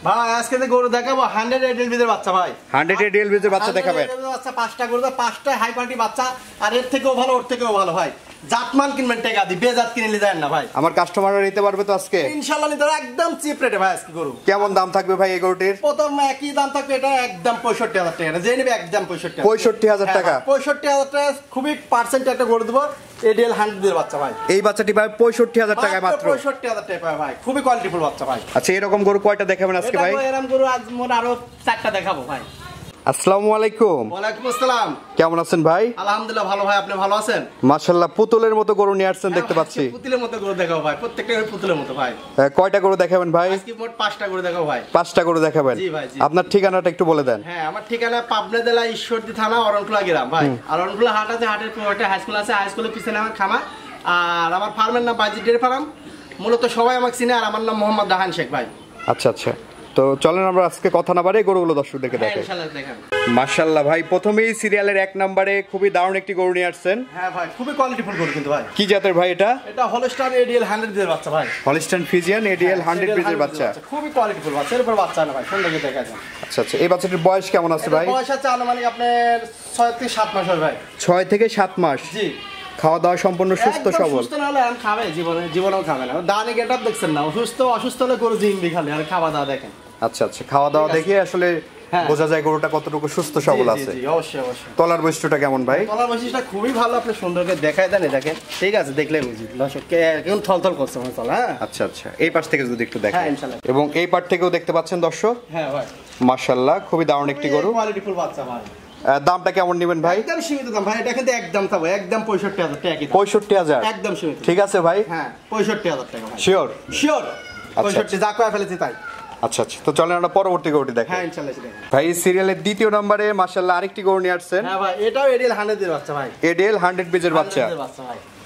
ভাই আজকে যে গরু দেখাবো 100 এডিএল বিজের বাচ্চা ভাই। 100 এডিএল বিজের বাচ্চা দেখাবেন। বাচ্চা 5টা গরু, 5টা হাই কোয়ালিটি বাচ্চা, আর এর থেকেও ভালো ওর থেকেও ভালো ভাই। জাতমান কিনবেন টাকা দি, বেজাত কিনে নিয়ে যায় না ভাই। আমার কাস্টমাররা নিতে পারবে তো আজকে? ইনশাআল্লাহ নিতে পারবে, একদম চিপ রেটে ভাই আজকে গরু। কেমন দাম থাকবে ভাই এই গরুটির? প্রথম একই দাম থাকবে, এটা একদম 65000 টাকা। যে নেবে একদম 65000 টাকা। 65000 টাকা খুবই পার্সেন্ট একটা গরু দেব। এডিএল 100 এর বাচ্চা ভাই। এই বাচ্চাটি ভাই 65000 টাকায় মাত্র। 65000 টাকা ভাই, খুবই কোয়ালিটিফুল বাচ্চা ভাই। আচ্ছা, এরকম গরু কয়টা দেখাবেন আজকে ভাই? এরকম গরু আজ মোর আরো 4টা দেখাবো ভাই। আসসালামু আলাইকুম। ওয়ালাইকুম আসসালাম। কেমন আছেন ভাই? আলহামদুলিল্লাহ ভালো ভাই, আপনি ভালো আছেন? মাশাআল্লাহ, পুতুলের মতো গরু নিয়ে আসছেন দেখতে পাচ্ছি। পুতুলের মতো গরু দেখাবো ভাই, প্রত্যেকটা পুতুলের মতো ভাই। কয়টা গরু দেখাবেন ভাই? আজকে মোট 5টা গরু দেখাবো ভাই। 5টা গরু দেখাবেন? জি ভাই জি। আপনার ঠিকানাটা একটু বলে দেন। হ্যাঁ, আমার ঠিকানা পাবনা জেলা ঈশ্বরদী থানা অরণকুলা গ্রাম ভাই। আর অরণকুলা হাট আছে, হাটের পরে হাই স্কুল আছে, হাই স্কুলের পিছনে আমার খামার। আর আমার ফার্মের নাম বাইজি ডেয়ারি ফার্ম। মূলত সবাই আমাকে চিনে, আর আমার নাম মোহাম্মদ রাহান শেখ ভাই। আচ্ছা আচ্ছা, তো চলেন আমরা আজকে কথা না বাড়িয়ে গরুগুলো দর্শকদেরকে দেখাই। ইনশাআল্লাহ দেখান। মাশাআল্লাহ ভাই, প্রথমেই সিরিয়ালের 1 নম্বরে খুবই দারুণ একটি গরু নিয়ে আসছেন। হ্যাঁ ভাই, খুবই কোয়ালিটিফুল গরু কিন্তু ভাই। কি জাতের ভাই এটা? এটা হলস্টাইন এডিএল 100 এর বাচ্চা ভাই। হলস্টাইন ফ্রিজিয়ান এডিএল 100 পিসের বাচ্চা। খুবই কোয়ালিটিফুল বাচ্চা, এর উপর বাচ্চা না ভাই, সুন্দর করে দেখা যায়। আচ্ছা আচ্ছা, এই বাচ্চাটির বয়স কেমন আছে ভাই? বয়স আছে আনুমানিক আপনার 6 থেকে 7 মাস হবে ভাই। 6 থেকে 7 মাস। জি। খাওয়া দাওয়া সম্পূর্ণ সুস্থ সবল? সুস্থ না হলে আর খাবে জীবনেও খাবে না। দানে গেটআপ দেখছেন না, অসুস্থ হলে গরু জিম্বি খালে, আর খাওয়া দাওয়া দেখেন। আচ্ছা আচ্ছা, খাওয়া দাওয়া দেখে আসলে বোঝা যায় গরুটা কতটুকু সুস্থ সবল আছে। জি অবশ্যই অবশ্যই। তলার বৈশিষ্ট্যটা কেমন ভাই? তলার বৈশিষ্ট্যটা খুবই ভালো, আপনি সুন্দর করে দেখায় দেন, দেখেন ঠিক আছে, দেখলে বুঝি দর্শক কেমন থলথল করছে মনে চল। হ্যাঁ আচ্ছা আচ্ছা, এই পাশ থেকে যদি একটু দেখেন। হ্যাঁ ইনশাআল্লাহ। এবং এই পাশ থেকেও দেখতে পাচ্ছেন দর্শক। হ্যাঁ ভাই মাশাআল্লাহ, খুবই দারুণ একটি গরু। কোয়ালিটিফুল বাচ্চা ভাই। দামটা কেমন নেবেন ভাই? একদম সীমিত দাম ভাই, এটা কিন্তু একদম থাকবে একদম 65000 টাকা। 65000 একদম সীমিত। ঠিক আছে ভাই। হ্যাঁ 65000 টাকা ভাই। শিওর? শিওর 65 যা কয় ফেলেছি তাই। আচ্ছা আচ্ছা, তো চলেন আমরা পরবর্তী গরুটি দেখাই। হ্যাঁ ইনশাআল্লাহ দেখেন। ভাই সিরিয়ালের 2য় নম্বরে মাশাআল্লাহ আরেকটি গরু নিয়ে আসছেন। হ্যাঁ ভাই, এটাও এডিএল 100 এর বাচ্চা ভাই। এডিএল 100 পিসের বাচ্চা।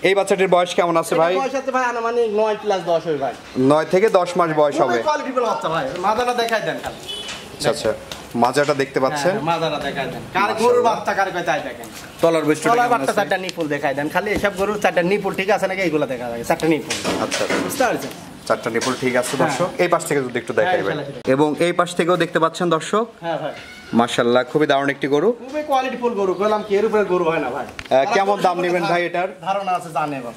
এই বাচ্চাটির বয়স কেমন আছে ভাই? বয়স আছে ভাই আনুমানিক 9 প্লাস 10 হবে ভাই। 9 থেকে 10 মাস বয়স হবে। কোয়ালিটিফুল বাচ্চা ভাই, মাথাটা দেখাই দেন খালি। আচ্ছা আচ্ছা, মাজাটা দেখতে পাচ্ছেন? মাথাটা দেখাই দেন, কার গরুর বাচ্চা কার কয় তাই দেখেন। তলার বৈশিষ্ট্য তলার বাচ্চা 4টা নিপুল দেখাই দেন খালি, এসব গরুর 4টা নিপুল ঠিক আছে নাকি এইগুলো দেখা যায়, 4টা নিপুল। আচ্ছা, বুঝতে পারছেন? 4টা নিপুল ঠিক আছে দর্শক। এই পাশ থেকে যদি একটু দেখাইবেন। এবং এই পাশ থেকেও দেখতে পাচ্ছেন দর্শক। হ্যাঁ ভাই মাশাআল্লাহ, খুবই দারুণ একটি গরু। খুবই কোয়ালিটিফুল গরু, বললাম কি এর উপরে গরু হয় না ভাই। কেমন দাম নেবেন ভাই এটার? ধারণা আছে জানে এবার।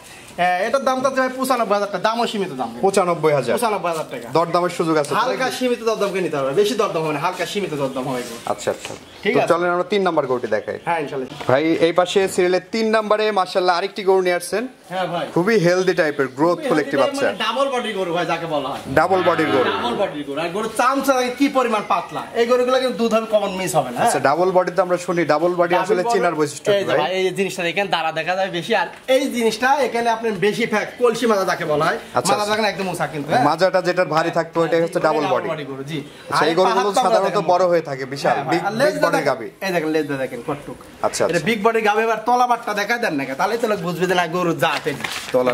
এটার দাম তো ভাই 95000 টাকা, দামও সীমিত দাম। 95000 95000 টাকা। দরদামের সুযোগ আছে? হালকা সীমিত দরদামকে নিতে হবে, বেশি দরদাম হবে না, হালকা সীমিত দরদাম হবে। আচ্ছা আচ্ছা, ঠিক তো আছে। চলেন আমরা 3 নাম্বার গরুটি দেখাই। হ্যাঁ ইনশাআল্লাহ। ভাই এই পাশে সিরিয়ালের 3 নম্বরে মাশাআল্লাহ আরেকটি গরু নিয়ে আসছেন। হ্যাঁ ভাই, খুবই হেলদি টাইপের, গ্রোথফুল একটি বাচ্চা। ডাবল বডি গরু ভাই যাকে বলা হয়। ডাবল বডির গরু। ডাবল বডির গরু, আর গরু চামচা কি পরিমাণ পাতলা, এই গরুগুলো কিন্তু দুধ হবে কমন মিস হবে না। আচ্ছা, ডাবল বডি তো আমরা শুনি, ডাবল বডি আসলে চিনার বৈশিষ্ট্য এই যে ভাই, এই জিনিসটা দেখেন দাঁড়া দেখা যায় বেশি, আর এই জিনিসটা এখানে আপনি বেশি ফ্যাক্ট কলসি মাজা যাকে বলা হয়। মাজা দেখেন একদম উঁচা কিন্তু, মাজাটা যেটা ভারী থাকতো ওটাই হচ্ছে ডাবল বডি গরু। জি, সেই গরুগুলো সাধারণত বড় হয়ে থাকে, বিশাল বিগ বডি গাবি। এই দেখেন লেজ দেখেন কটটুক। আচ্ছা, এটা বিগ বডি গাবি। এবার তলাবারটা দেখা দেন না, তাহলে তো লোক বুঝবে যে না গরু জাত।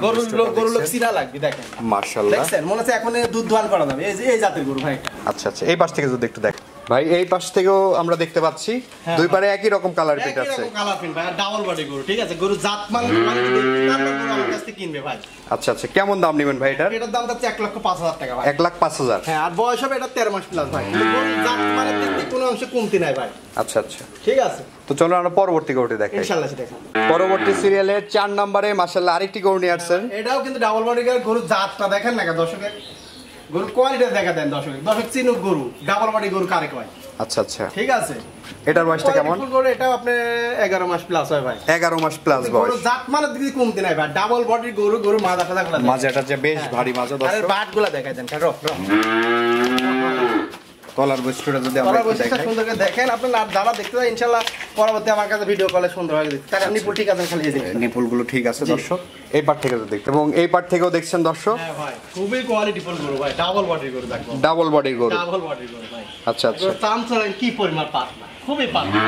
গরু লোক চিনা লাগবে দেখেন। মাশাআল্লাহ, দেখছেন মনে হচ্ছে এখন দুধ দোয়ান করা যাবে, এই জাতের গরু ভাই। আচ্ছা আচ্ছা, এই পাশ থেকে যদি একটু দেখ ভাই। এই পাশ থেকেও আমরা দেখতে পাচ্ছি দুই পারে একই রকম কালার প্রিন্ট আছে। কালার প্রিন্ট ভাই, ডাবল বডি গরু। ঠিক আছে, গরু জাতমান কোয়ালিটি দেখতে তারপর গরু আমার কাছ থেকে কিনবে ভাই। আচ্ছা আচ্ছা, কেমন দাম নেবেন ভাই এটার? এটার দাম হচ্ছে 1,05,000 টাকা ভাই। 1,05,000। হ্যাঁ, আর বয়স হবে এটা 13 মাস প্লাস ভাই। গরু জাতমানের দিক থেকে কোনো অংশে কমতি নাই ভাই। আচ্ছা আচ্ছা, ঠিক আছে, তো চলো আমরা পরবর্তী গরুটি দেখাই। ইনশাআল্লাহ দেখেন। পরবর্তী সিরিয়ালের 4 নম্বরে মাশাআল্লাহ আরেকটি গরু নিয়ে আসছেন। এটাও কিন্তু ডাবল বডি গরু, জাতটা দেখেন না দর্শকের, গরু কোয়ালিটি দেখা দেন দর্শক চিনুক গরু ডাবল বডি গরু কারে কয়। আচ্ছা আচ্ছা, ঠিক আছে। এটার বয়সটা কেমন? গরু এটাও আপনি 11 মাস প্লাস হয় ভাই। 11 মাস প্লাস বয়স। গরু জাতমানের দিক থেকে কমতি নাই ভাই, ডাবল বডির গরু। গরু মাজাটা দেখেন, মাজাটা যে বেশ ভারী মাজা দর্শক। আরে বাটগুলা দেখাই দেন রফ রফ। তলার বৈশিষ্ট্যটা যদি আমরা একটু দেখাই। সুন্দর করে দেখেন, আপনি যারা দেখতে চান ইনশাআল্লাহ পরবর্তী আমার কাছে ভিডিও কলে সুন্দর হয়ে দেখতে। তার নিপুল ঠিক আছে খালি এই দেখেন, নিপুলগুলো ঠিক আছে দর্শক। এই পার্ট থেকে দেখতে, এবং এই পার্ট থেকেও দেখছেন দর্শক। হ্যাঁ ভাই, খুবই কোয়ালিটিফুল গরু ভাই, ডাবল বডির গরু দেখো। ডাবল বডির গরু। ডাবল বডির গরু ভাই। আচ্ছা আচ্ছা, চামচা কি পরিমাণ পাতলা, খুবই পাতলা।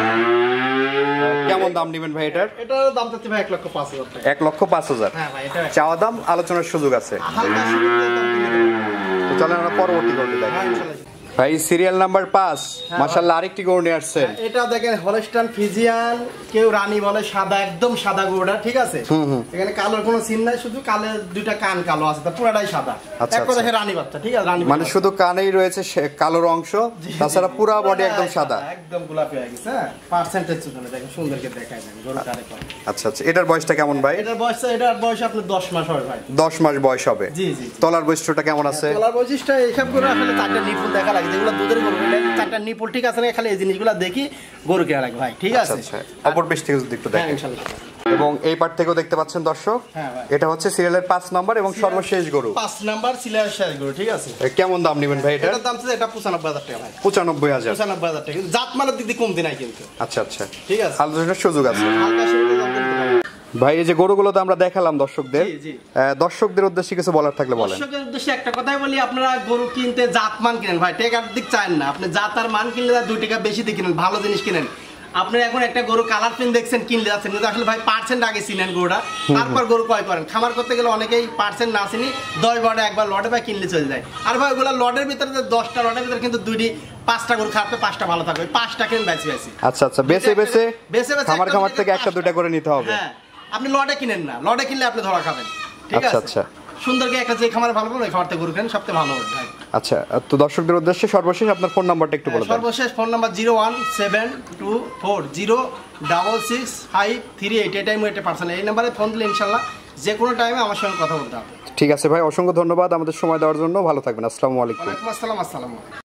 কেমন দাম নেবেন ভাই এটার? এটার দাম চাচ্ছি ভাই 1,05,000 টাকা। 1,05,000। হ্যাঁ ভাই, এটা চাওয়া দাম, আলোচনার সুযোগ আছে। হালকা সুবিধা দাম দিলে। তো চলেন আমরা পরবর্তী গরুটি দেখাই। হ্যাঁ ইনশাআল্লাহ। ভাই সিরিয়াল নাম্বার 5 মাশাআল্লাহ আরেকটি গরু নিয়ে আসছেন। এটা দেখেন হলস্টাইন ফ্রিজিয়ান, কেউ রানী বলে, সাদা একদম সাদা গরুটা, ঠিক আছে। এখানে কালোর কোনো সিন নাই, শুধু কালে দুইটা কান কালো আছে, পুরাটাই সাদা। এক কথা রানী বাচ্চা, ঠিক আছে। রানী মানে শুধু কানেই রয়েছে কালোর অংশ, তাছাড়া পুরো বডি একদম সাদা, একদম গোলাপি হয়ে গেছে। হ্যাঁ, পার্সেন্টেজ শুনে দেখেন, সুন্দর করে দেখাই দেন গরুটা। আচ্ছা আচ্ছা, এটার বয়সটা কেমন ভাই? এটার বয়স আপনার 10 মাস হবে ভাই। 10 মাস বয়স হবে। জি জি। তলার বৈশিষ্ট্যটা কেমন আছে? তলার বৈশিষ্ট্য এইসব গরু আসলে চারটা নিপুল দেখা লাগে, যেগুলো দুধের গরু, চারটা নিপুল ঠিক আছে না, খালি এই জিনিসগুলো দেখি গরু কেনা লাগে ভাই, ঠিক আছে। আচ্ছা, অপর পেশ থেকে যদি একটু দেখেন। ইনশাআল্লাহ। এবং এই পার্ট থেকেও দেখতে পাচ্ছেন দর্শক, এটা হচ্ছে সিরিয়ালের 5 নাম্বার এবং সর্বশেষ গরু। 5 নাম্বার সিরিয়ালের শেষ গরু, ঠিক আছে। কেমন দাম নেবেন ভাই এটা? এটার দাম আছে এটা 95,000 টাকা ভাই। 95,000। 95,000 টাকা। জাত মানের দিক দিয়ে কমতি নাই কিন্তু। আচ্ছা আচ্ছা, ঠিক আছে, আলোচনার সুযোগ আছে। হালকা সুবিধা দাম কমতি নাই ভাই। এই যে গরুগুলো তো আমরা দেখালাম দর্শকদের, দর্শকদের উদ্দেশ্যে কিছু বলার থাকলে বলেন। দর্শকদের উদ্দেশ্যে একটা কথাই বলি, আপনারা গরু কিনতে জাত মান কিনেন ভাই, টাকার দিক চান না। আপনি জাত আর মান কিনলে 2 টাকা বেশি দিয়ে কিনেন, ভালো জিনিস কিনেন। আপনি এখন একটা গরু কালার প্রিন্ট দেখছেন, কিনলে যাচ্ছেন, কিন্তু আসলে ভাই পার্সেন্ট আগে চিনেন গরুটা, তারপর গরু ক্রয় করেন। খামার করতে গেলে অনেকেই পার্সেন্ট না চিনি 10 বড়ে একবার লটে ভাই কিনলে চলে যায়। আর ভাই ওগুলো লটের ভিতরে 10টা লটের ভিতরে কিন্তু 5টা গরু খারাপ, 5টা ভালো থাকবে, 5টা কিনেন বেশি বেশি। আচ্ছা আচ্ছা, বেছে খামার থেকে 1টা 2টা করে নিতে হবে। হ্যাঁ, আপনি লটে কিনেন না, লটে কিনলে আপনি ধরা খাবেন, ঠিক আছে। আচ্ছা আচ্ছা, সুন্দরকে একটা যে খামার ভালো পাবেন, খামার থেকে গরু কেন সবচেয়ে ভালো হবে ভাই। আচ্ছা, তো দর্শকদের উদ্দেশ্যে সর্বশেষ আপনার ফোন নাম্বারটা একটু বলে দেন। সর্বশেষ ফোন নাম্বার 01724065538। এটাই মুই একটা পার্সোনাল, এই নাম্বারে ফোন দিলে ইনশাআল্লাহ যে কোনো টাইমে আমার সঙ্গে কথা বলতে হবে। ঠিক আছে ভাই, অসংখ্য ধন্যবাদ আমাদের সময় দেওয়ার জন্য। ভালো থাকবেন। আসসালামু আলাইকুম। ওয়ালাইকুম আসসালাম। আসসালামু আলাইকুম।